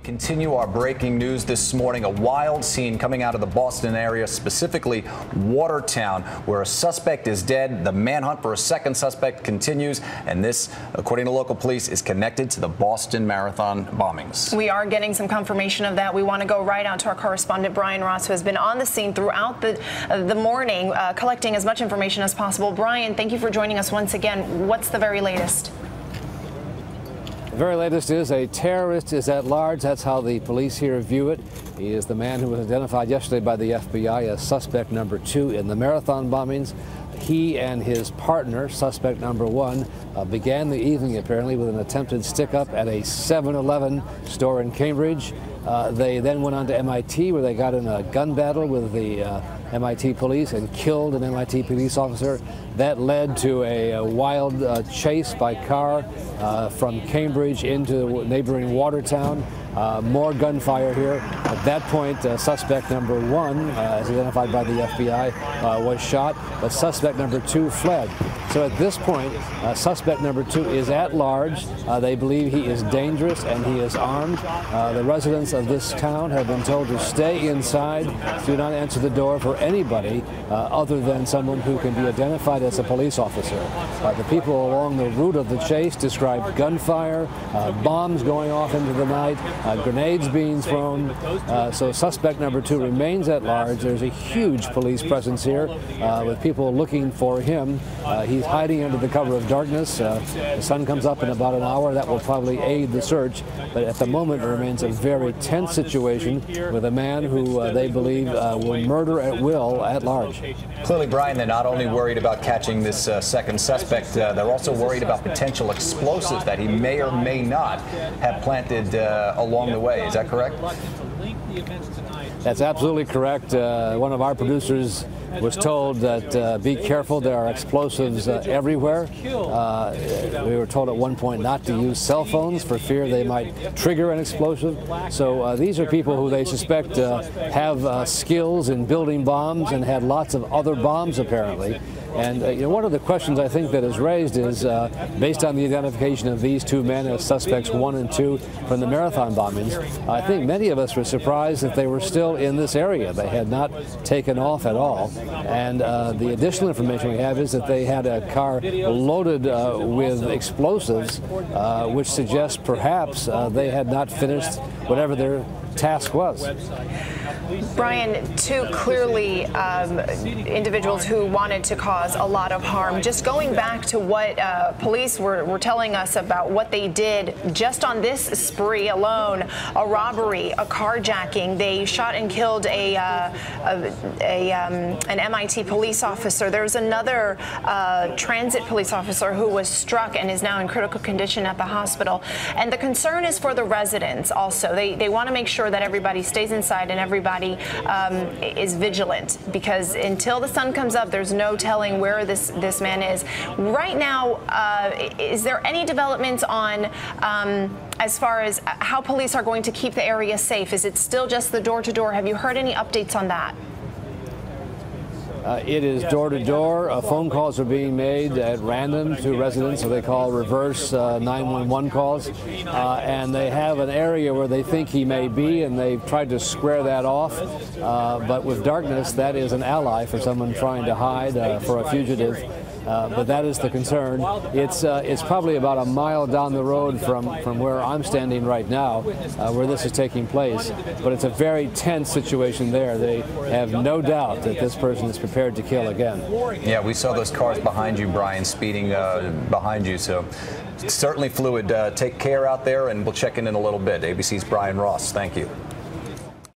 Continue our breaking news this morning. A wild scene coming out of the Boston area, specifically Watertown, where a suspect is dead. The manhunt for a second suspect continues, and this, according to local police, is connected to the Boston Marathon bombings. We are getting some confirmation of that. We want to go right out to our correspondent Brian Ross, who has been on the scene throughout the morning, collecting as much information as possible. Brian, thank you for joining us once again. What's the very latest? The very latest is a terrorist is at large. That's how the police here view it. He is the man who was identified yesterday by the FBI as suspect number 2 in the Marathon bombings. He and his partner, suspect number 1, began the evening apparently with an attempted stick-up at a 7-Eleven store in Cambridge. They then went on to MIT, where they got in a gun battle with the MIT police and killed an MIT police officer. That led to a wild chase by car from Cambridge into neighboring Watertown. More gunfire here. At that point, suspect number 1, as identified by the FBI, was shot, but suspect number 2 fled. So at this point, suspect number 2 is at large. They believe he is dangerous and he is armed. The residents of this town have been told to stay inside, do not answer the door for anybody other than someone who can be identified as a police officer. The people along the route of the chase described gunfire, bombs going off into the night, grenades being thrown. So suspect number 2 remains at large. There's a huge police presence here with people looking for him. He's hiding under the cover of darkness. The sun comes up in about an hour. That will probably aid the search. But at the moment, it remains a very tense situation with a man who they believe will murder at will at large. Clearly, Brian, they're not only worried about catching this second suspect, they're also worried about potential explosives that he may or may not have planted along the way. Is that correct? That's absolutely correct. One of our producers was told that be careful, there are explosives everywhere. We were told at one point not to use cell phones for fear they might trigger an explosive. So these are people who they suspect have skills in building bombs and had lots of other bombs apparently. And you know, one of the questions I think that is raised is, based on the identification of these 2 men as suspects 1 and 2 from the Marathon bombings, I think many of us were surprised that they were still in this area. They had not taken off at all. And the additional information we have is that they had a car loaded with explosives, which suggests perhaps they had not finished whatever their task was. Brian, 2 clearly individuals who wanted to cause a lot of harm. Just going back to what police were telling us about what they did just on this spree alone, a robbery, a carjacking. They shot and killed an MIT police officer. There's another transit police officer who was struck and is now in critical condition at the hospital. And the concern is for the residents also. They want to make sure that everybody stays inside and everybody is vigilant, because until the sun comes up, there's no telling where this man is. Right now, is there any developments on as far as how police are going to keep the area safe? Is it still just the door-to-door? Have you heard any updates on that? It is door-to-door. Phone calls are being made at random to residents, so they call reverse 911 calls. And they have an area where they think he may be, and they've tried to square that off. But with darkness, that is an ally for someone trying to hide, for a fugitive. But that is the concern. It's probably about a mile down the road from where I'm standing right now, where this is taking place. But it's a very tense situation there. They have no doubt that this person is prepared to kill again. Yeah, we saw those cars behind you, Brian, speeding behind you. So it's certainly fluid. Take care out there, and we'll check in a little bit. ABC's Brian Ross. Thank you.